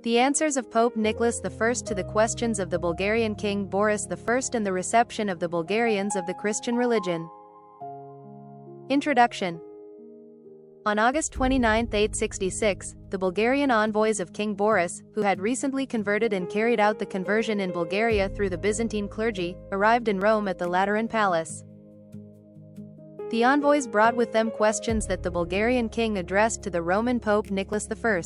The answers of Pope Nicholas I to the questions of the Bulgarian King Boris I and the reception of the Bulgarians of the Christian religion. Introduction. On August 29, 866, the Bulgarian envoys of King Boris, who had recently converted and carried out the conversion in Bulgaria through the Byzantine clergy, arrived in Rome at the Lateran Palace. The envoys brought with them questions that the Bulgarian king addressed to the Roman Pope Nicholas I.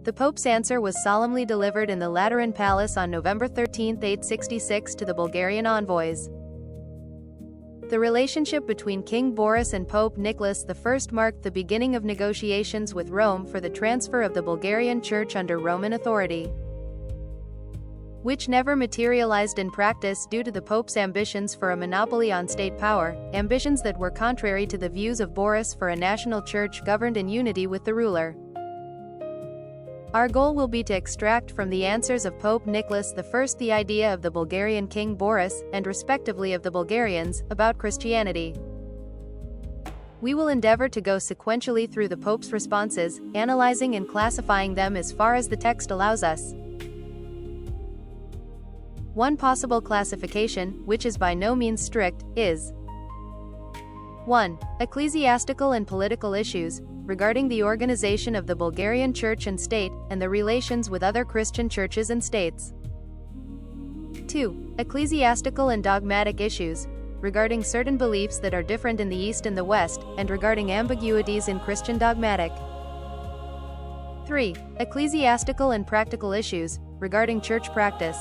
The Pope's answer was solemnly delivered in the Lateran Palace on November 13, 866 to the Bulgarian envoys. The relationship between King Boris and Pope Nicholas I marked the beginning of negotiations with Rome for the transfer of the Bulgarian Church under Roman authority, which never materialized in practice due to the Pope's ambitions for a monopoly on state power, ambitions that were contrary to the views of Boris for a national church governed in unity with the ruler. Our goal will be to extract from the answers of Pope Nicholas I the idea of the Bulgarian King Boris, and respectively of the Bulgarians, about Christianity. We will endeavor to go sequentially through the Pope's responses, analyzing and classifying them as far as the text allows us. One possible classification, which is by no means strict, is 1. Ecclesiastical and political issues, regarding the organization of the Bulgarian Church and state, and the relations with other Christian churches and states. 2. Ecclesiastical and dogmatic issues, regarding certain beliefs that are different in the East and the West, and regarding ambiguities in Christian dogmatic. 3. Ecclesiastical and practical issues, regarding church practice.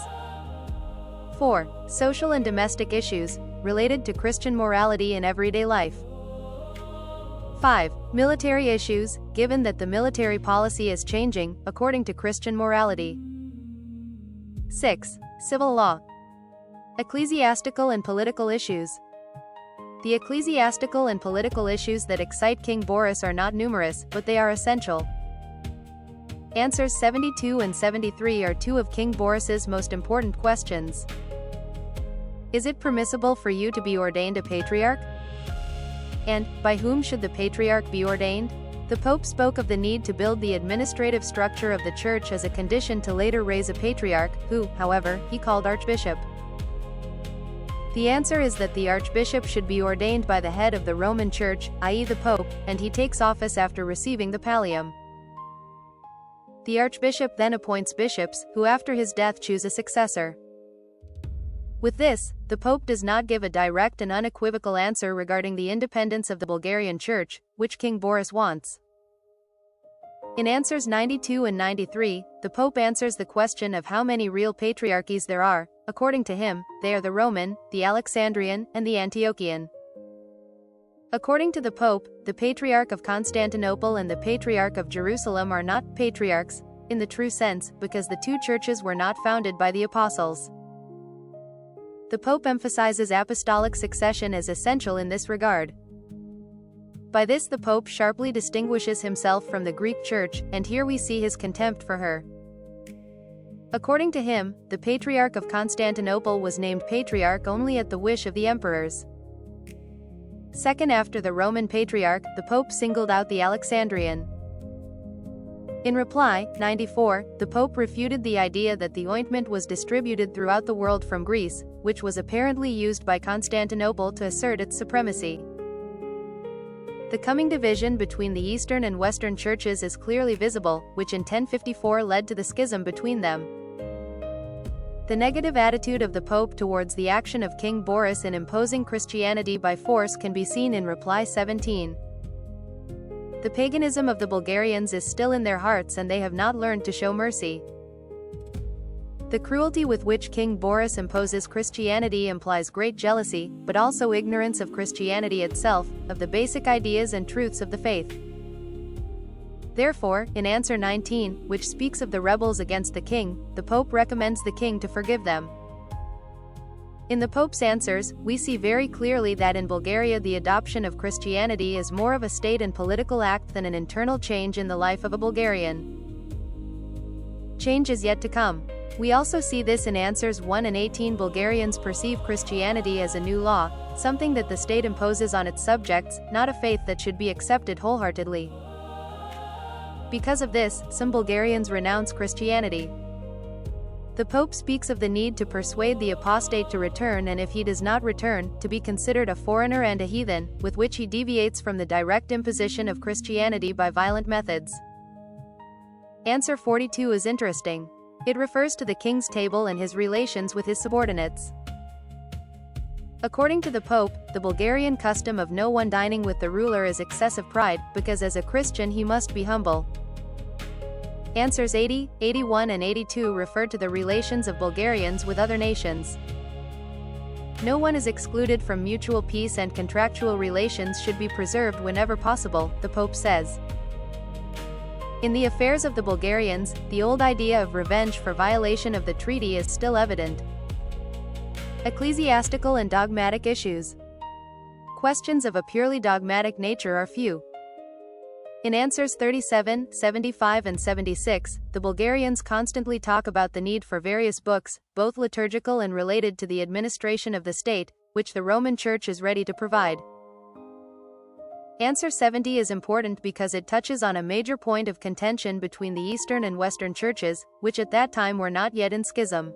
4. Social and domestic issues, related to Christian morality in everyday life. 5. Military issues, given that the military policy is changing, according to Christian morality. 6. Civil law. Ecclesiastical and political issues. The ecclesiastical and political issues that excite King Boris are not numerous, but they are essential. Answers 72 and 73 are two of King Boris's most important questions. Is it permissible for you to be ordained a patriarch? And, by whom should the patriarch be ordained? The Pope spoke of the need to build the administrative structure of the Church as a condition to later raise a patriarch, who, however, he called archbishop. The answer is that the archbishop should be ordained by the head of the Roman Church, i.e. the Pope, and he takes office after receiving the pallium. The archbishop then appoints bishops, who after his death choose a successor. With this, the Pope does not give a direct and unequivocal answer regarding the independence of the Bulgarian Church, which King Boris wants. In answers 92 and 93, the Pope answers the question of how many real patriarchies there are. According to him, they are the Roman, the Alexandrian, and the Antiochian. According to the Pope, the Patriarch of Constantinople and the Patriarch of Jerusalem are not patriarchs, in the true sense, because the two churches were not founded by the apostles. The Pope emphasizes apostolic succession as essential in this regard. By this the Pope sharply distinguishes himself from the Greek Church, and here we see his contempt for her. According to him, the Patriarch of Constantinople was named Patriarch only at the wish of the emperors. Second after the Roman Patriarch, the Pope singled out the Alexandrian. In reply, 94, the Pope refuted the idea that the ointment was distributed throughout the world from Greece, which was apparently used by Constantinople to assert its supremacy. The coming division between the Eastern and Western churches is clearly visible, which in 1054 led to the schism between them. The negative attitude of the Pope towards the action of King Boris in imposing Christianity by force can be seen in reply 17. The paganism of the Bulgarians is still in their hearts and they have not learned to show mercy. The cruelty with which King Boris imposes Christianity implies great jealousy, but also ignorance of Christianity itself, of the basic ideas and truths of the faith. Therefore, in answer 19, which speaks of the rebels against the king, the Pope recommends the king to forgive them. In the Pope's answers, we see very clearly that in Bulgaria the adoption of Christianity is more of a state and political act than an internal change in the life of a Bulgarian. Change is yet to come. We also see this in answers 1 and 18. Bulgarians perceive Christianity as a new law, something that the state imposes on its subjects, not a faith that should be accepted wholeheartedly. Because of this, some Bulgarians renounce Christianity. The Pope speaks of the need to persuade the apostate to return, and if he does not return, to be considered a foreigner and a heathen, with which he deviates from the direct imposition of Christianity by violent methods. Answer 42 is interesting. It refers to the king's table and his relations with his subordinates. According to the Pope, the Bulgarian custom of no one dining with the ruler is excessive pride, because as a Christian he must be humble. Answers 80, 81 and 82 refer to the relations of Bulgarians with other nations. No one is excluded from mutual peace, and contractual relations should be preserved whenever possible, the Pope says. In the affairs of the Bulgarians, the old idea of revenge for violation of the treaty is still evident. Ecclesiastical and dogmatic issues. Questions of a purely dogmatic nature are few. In answers 37, 75 and 76, the Bulgarians constantly talk about the need for various books, both liturgical and related to the administration of the state, which the Roman Church is ready to provide. Answer 70 is important because it touches on a major point of contention between the Eastern and Western churches, which at that time were not yet in schism.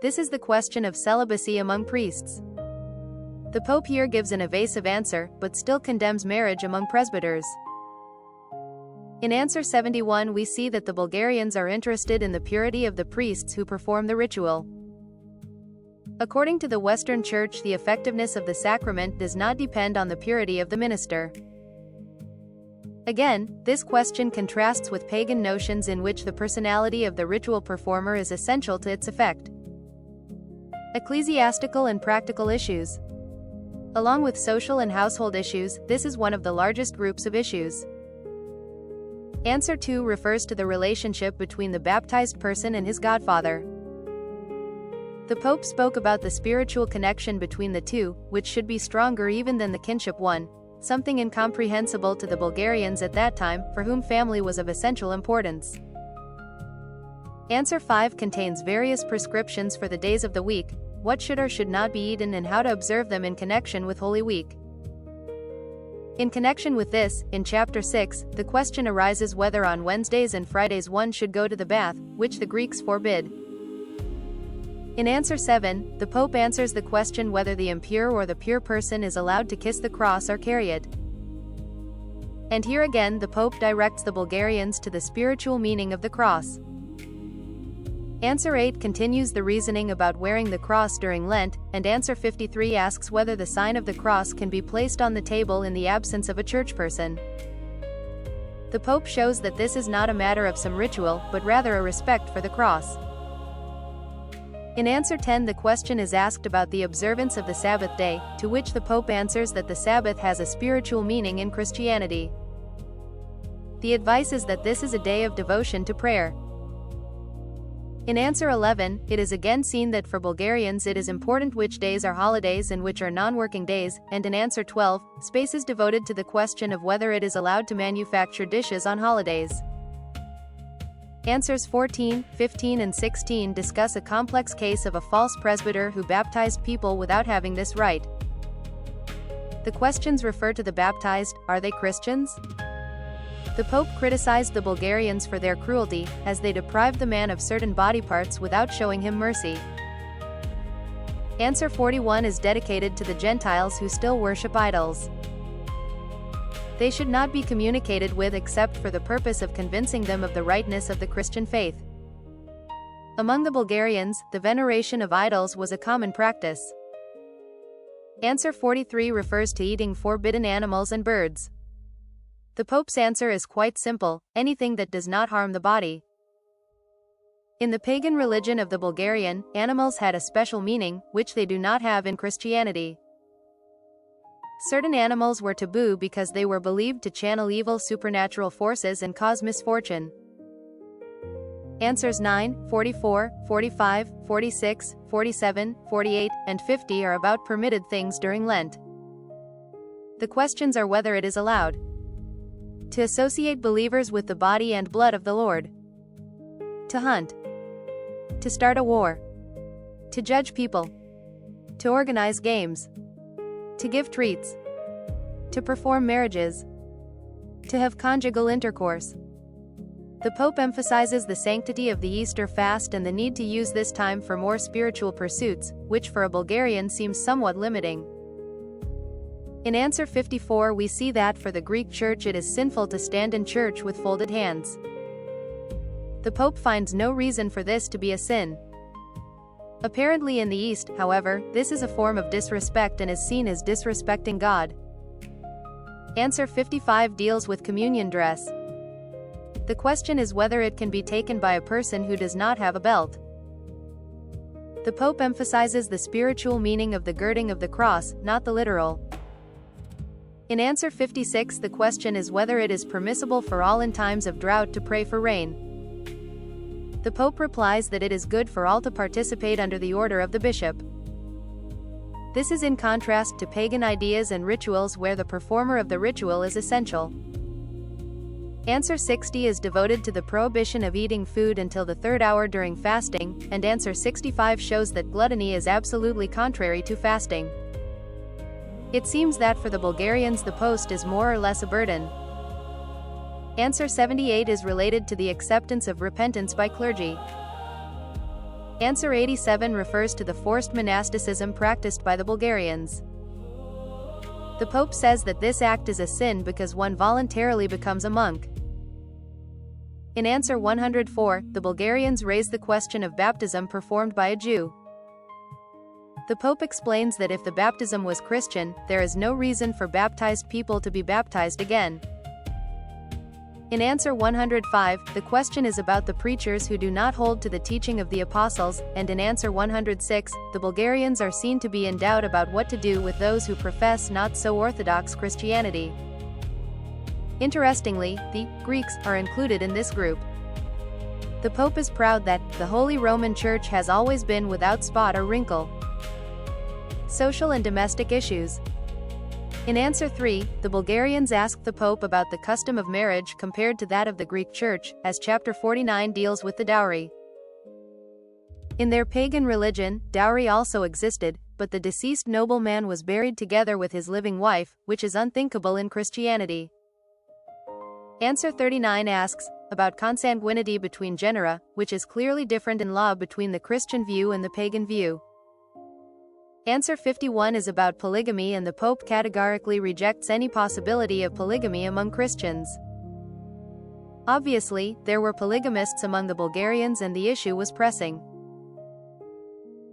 This is the question of celibacy among priests. The Pope here gives an evasive answer, but still condemns marriage among presbyters. In answer 71 we see that the Bulgarians are interested in the purity of the priests who perform the ritual. According to the Western Church, the effectiveness of the sacrament does not depend on the purity of the minister. Again, this question contrasts with pagan notions in which the personality of the ritual performer is essential to its effect. Ecclesiastical and practical issues. Along with social and household issues, this is one of the largest groups of issues. Answer 2 refers to the relationship between the baptized person and his godfather. The Pope spoke about the spiritual connection between the two, which should be stronger even than the kinship one, something incomprehensible to the Bulgarians at that time, for whom family was of essential importance. Answer 5 contains various prescriptions for the days of the week, what should or should not be eaten and how to observe them in connection with Holy Week. In connection with this, in Chapter 6, the question arises whether on Wednesdays and Fridays one should go to the bath, which the Greeks forbid. In Answer 7, the Pope answers the question whether the impure or the pure person is allowed to kiss the cross or carry it. And here again the Pope directs the Bulgarians to the spiritual meaning of the cross. Answer 8 continues the reasoning about wearing the cross during Lent, and Answer 53 asks whether the sign of the cross can be placed on the table in the absence of a church person. The Pope shows that this is not a matter of some ritual, but rather a respect for the cross. In Answer 10 the question is asked about the observance of the Sabbath day, to which the Pope answers that the Sabbath has a spiritual meaning in Christianity. The advice is that this is a day of devotion to prayer. In Answer 11, it is again seen that for Bulgarians it is important which days are holidays and which are non-working days, and in Answer 12, space is devoted to the question of whether it is allowed to manufacture dishes on holidays. Answers 14, 15 and 16 discuss a complex case of a false presbyter who baptized people without having this right. The questions refer to the baptized: are they Christians? The Pope criticized the Bulgarians for their cruelty, as they deprived the man of certain body parts without showing him mercy. Answer 41 is dedicated to the Gentiles who still worship idols. They should not be communicated with except for the purpose of convincing them of the rightness of the Christian faith. Among the Bulgarians, the veneration of idols was a common practice. Answer 43 refers to eating forbidden animals and birds. The Pope's answer is quite simple: anything that does not harm the body. In the pagan religion of the Bulgarian, animals had a special meaning, which they do not have in Christianity. Certain animals were taboo because they were believed to channel evil supernatural forces and cause misfortune. Answers 9, 44, 45, 46, 47, 48, and 50 are about permitted things during Lent. The questions are whether it is allowed to associate believers with the body and blood of the Lord, to hunt, to start a war, to judge people, to organize games, to give treats, to perform marriages, To have conjugal intercourse. The Pope emphasizes the sanctity of the Easter fast and the need to use this time for more spiritual pursuits, which for a Bulgarian seems somewhat limiting. In answer 54 we see that for the Greek Church it is sinful to stand in church with folded hands. The Pope finds no reason for this to be a sin. Apparently in the East, however, this is a form of disrespect and is seen as disrespecting God. Answer 55 deals with communion dress. The question is whether it can be taken by a person who does not have a belt. The Pope emphasizes the spiritual meaning of the girding of the cross, not the literal. In answer 56 the question is whether it is permissible for all in times of drought to pray for rain. The Pope replies that it is good for all to participate under the order of the bishop. This is in contrast to pagan ideas and rituals where the performer of the ritual is essential. Answer 60 is devoted to the prohibition of eating food until the third hour during fasting, and answer 65 shows that gluttony is absolutely contrary to fasting. It seems that for the Bulgarians the post is more or less a burden. Answer 78 is related to the acceptance of repentance by clergy. Answer 87 refers to the forced monasticism practiced by the Bulgarians. The Pope says that this act is a sin because one voluntarily becomes a monk. In answer 104, the Bulgarians raise the question of baptism performed by a Jew. The Pope explains that if the baptism was Christian, there is no reason for baptized people to be baptized again. In answer 105, the question is about the preachers who do not hold to the teaching of the apostles, and in answer 106, the Bulgarians are seen to be in doubt about what to do with those who profess not so orthodox Christianity. Interestingly, the Greeks are included in this group. The Pope is proud that the Holy Roman Church has always been without spot or wrinkle. Social and domestic issues. In answer 3, the Bulgarians asked the Pope about the custom of marriage compared to that of the Greek Church, as chapter 49 deals with the dowry. In their pagan religion, dowry also existed, but the deceased nobleman was buried together with his living wife, which is unthinkable in Christianity. Answer 39 asks about consanguinity between genera, which is clearly different in law between the Christian view and the pagan view. Answer 51 is about polygamy, and the Pope categorically rejects any possibility of polygamy among Christians. Obviously, there were polygamists among the Bulgarians and the issue was pressing.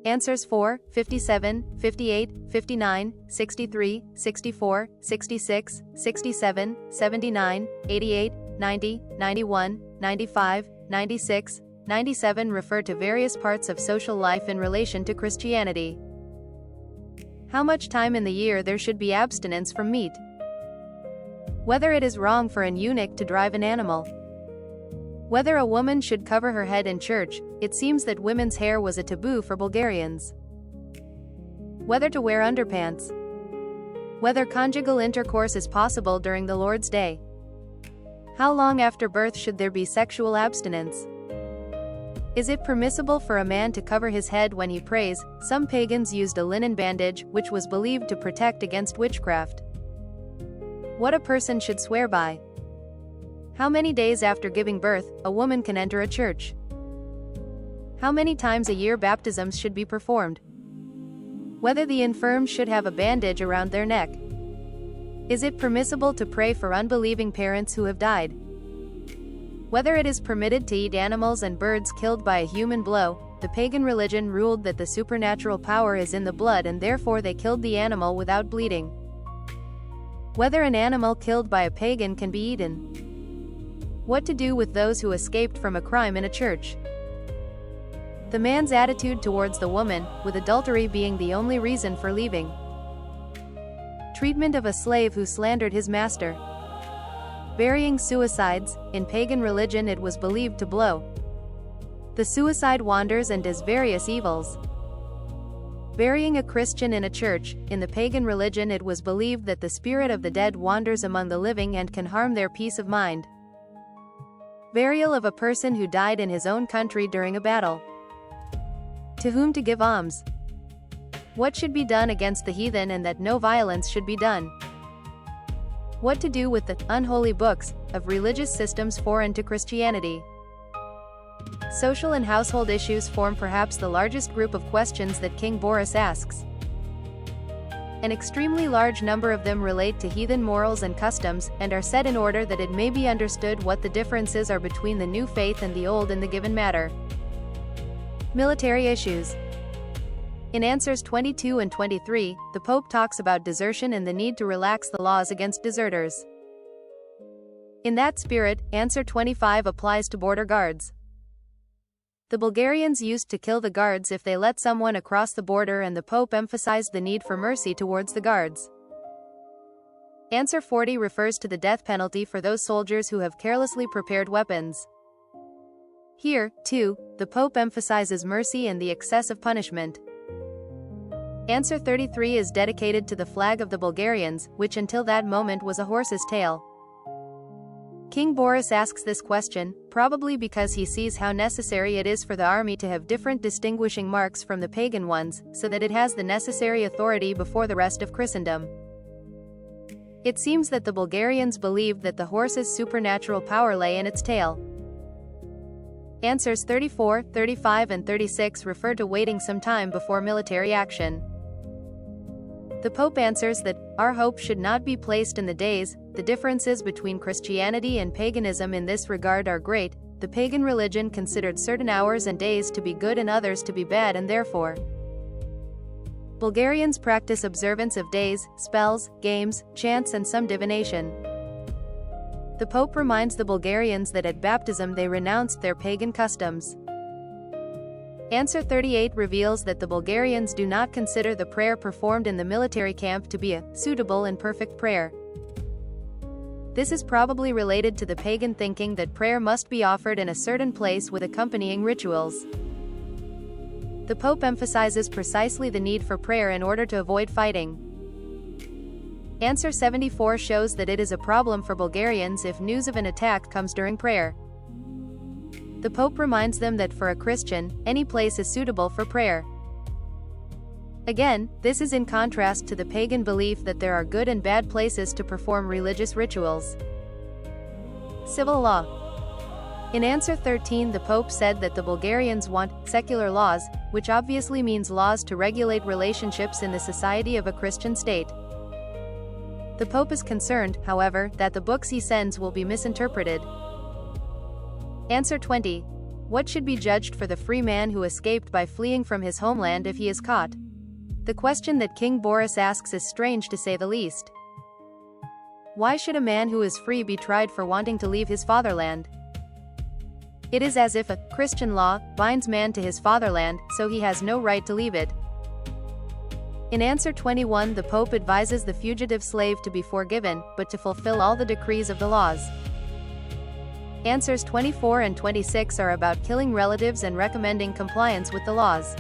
Answers 4, 57, 58, 59, 63, 64, 66, 67, 79, 88, 90, 91, 95, 96, 97 refer to various parts of social life in relation to Christianity. How much time in the year there should be abstinence from meat. Whether it is wrong for an eunuch to drive an animal. Whether a woman should cover her head in church. It seems that women's hair was a taboo for Bulgarians. Whether to wear underpants. Whether conjugal intercourse is possible during the Lord's Day. How long after birth should there be sexual abstinence? Is it permissible for a man to cover his head when he prays? Some pagans used a linen bandage, which was believed to protect against witchcraft. What a person should swear by. How many days after giving birth, a woman can enter a church? How many times a year baptisms should be performed? Whether the infirm should have a bandage around their neck. Is it permissible to pray for unbelieving parents who have died? Whether it is permitted to eat animals and birds killed by a human blow. The pagan religion ruled that the supernatural power is in the blood and therefore they killed the animal without bleeding. Whether an animal killed by a pagan can be eaten. What to do with those who escaped from a crime in a church. The man's attitude towards the woman, with adultery being the only reason for leaving. Treatment of a slave who slandered his master. Burying suicides. In pagan religion it was believed to blow. The suicide wanders and does various evils. Burying a Christian in a church. In the pagan religion it was believed that the spirit of the dead wanders among the living and can harm their peace of mind. Burial of a person who died in his own country during a battle. To whom to give alms. What should be done against the heathen and that no violence should be done. What to do with the unholy books of religious systems foreign to Christianity? Social and household issues form perhaps the largest group of questions that King Boris asks. An extremely large number of them relate to heathen morals and customs, and are set in order that it may be understood what the differences are between the new faith and the old in the given matter. Military issues. In answers 22 and 23, the Pope talks about desertion and the need to relax the laws against deserters. In that spirit, answer 25 applies to border guards. The Bulgarians used to kill the guards if they let someone across the border, and the Pope emphasized the need for mercy towards the guards. Answer 40 refers to the death penalty for those soldiers who have carelessly prepared weapons. Here, too, the Pope emphasizes mercy and the excess of punishment. Answer 33 is dedicated to the flag of the Bulgarians, which until that moment was a horse's tail. King Boris asks this question, probably because he sees how necessary it is for the army to have different distinguishing marks from the pagan ones, so that it has the necessary authority before the rest of Christendom. It seems that the Bulgarians believed that the horse's supernatural power lay in its tail. Answers 34, 35 and 36 refer to waiting some time before military action. The Pope answers that our hope should not be placed in the days. The differences between Christianity and paganism in this regard are great. The pagan religion considered certain hours and days to be good and others to be bad, and therefore Bulgarians practice observance of days, spells, games, chants and some divination. The Pope reminds the Bulgarians that at baptism they renounced their pagan customs. Answer 38 reveals that the Bulgarians do not consider the prayer performed in the military camp to be a suitable and perfect prayer. This is probably related to the pagan thinking that prayer must be offered in a certain place with accompanying rituals. The Pope emphasizes precisely the need for prayer in order to avoid fighting. Answer 74 shows that it is a problem for Bulgarians if news of an attack comes during prayer. The Pope reminds them that for a Christian, any place is suitable for prayer. Again, this is in contrast to the pagan belief that there are good and bad places to perform religious rituals. Civil law. In answer 13, the Pope said that the Bulgarians want secular laws, which obviously means laws to regulate relationships in the society of a Christian state. The Pope is concerned, however, that the books he sends will be misinterpreted. Answer 20. What should be judged for the free man who escaped by fleeing from his homeland if he is caught? The question that King Boris asks is strange to say the least. Why should a man who is free be tried for wanting to leave his fatherland? It is as if a Christian law binds man to his fatherland, so he has no right to leave it. In answer 21, the Pope advises the fugitive slave to be forgiven, but to fulfill all the decrees of the laws. Answers 24 and 26 are about killing relatives and recommending compliance with the laws.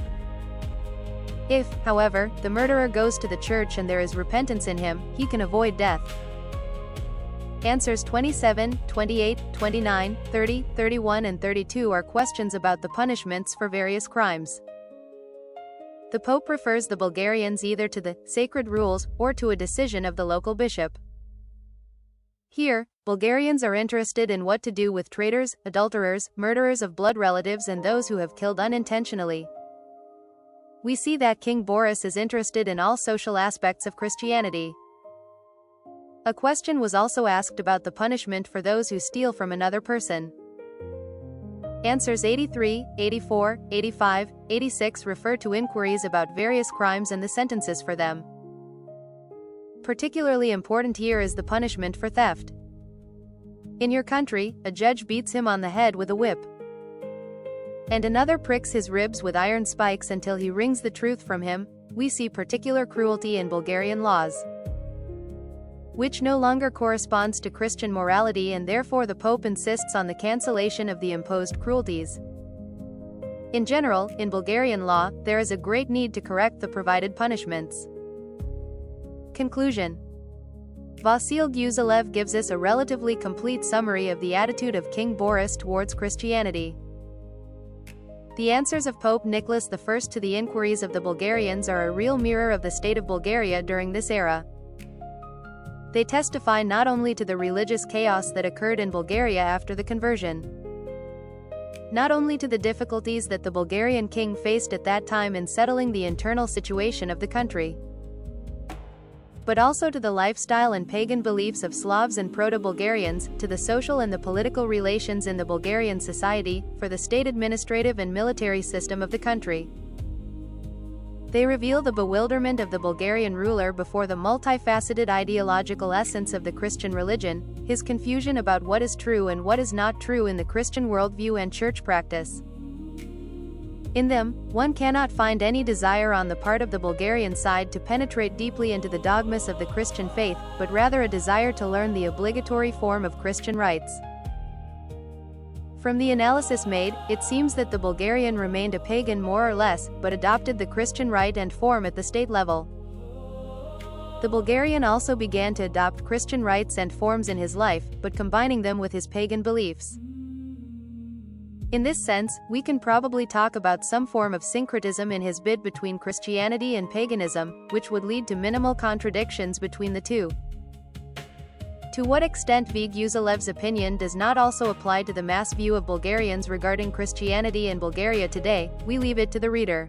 If, however, the murderer goes to the church and there is repentance in him, he can avoid death. Answers 27, 28, 29, 30, 31 and 32 are questions about the punishments for various crimes. The Pope refers the Bulgarians either to the sacred rules or to a decision of the local bishop. Here, Bulgarians are interested in what to do with traitors, adulterers, murderers of blood relatives and those who have killed unintentionally. We see that King Boris is interested in all social aspects of Christianity. A question was also asked about the punishment for those who steal from another person. Answers 83, 84, 85, 86 refer to inquiries about various crimes and the sentences for them. Particularly important here is the punishment for theft. In your country, a judge beats him on the head with a whip, and another pricks his ribs with iron spikes until he wrings the truth from him. We see particular cruelty in Bulgarian laws, which no longer corresponds to Christian morality, and therefore the Pope insists on the cancellation of the imposed cruelties. In general, in Bulgarian law, there is a great need to correct the provided punishments. Conclusion. Vasil Guzelev gives us a relatively complete summary of the attitude of King Boris towards Christianity. The answers of Pope Nicholas I to the inquiries of the Bulgarians are a real mirror of the state of Bulgaria during this era. They testify not only to the religious chaos that occurred in Bulgaria after the conversion, not only to the difficulties that the Bulgarian king faced at that time in settling the internal situation of the country, but also to the lifestyle and pagan beliefs of Slavs and Proto-Bulgarians, to the social and the political relations in the Bulgarian society, for the state administrative and military system of the country. They reveal the bewilderment of the Bulgarian ruler before the multifaceted ideological essence of the Christian religion, his confusion about what is true and what is not true in the Christian worldview and church practice. In them, one cannot find any desire on the part of the Bulgarian side to penetrate deeply into the dogmas of the Christian faith, but rather a desire to learn the obligatory form of Christian rites. From the analysis made, it seems that the Bulgarian remained a pagan more or less, but adopted the Christian rite and form at the state level. The Bulgarian also began to adopt Christian rites and forms in his life, but combining them with his pagan beliefs. In this sense, we can probably talk about some form of syncretism in his bid between Christianity and paganism, which would lead to minimal contradictions between the two. To what extent Vygyuzalev's opinion does not also apply to the mass view of Bulgarians regarding Christianity in Bulgaria today, we leave it to the reader.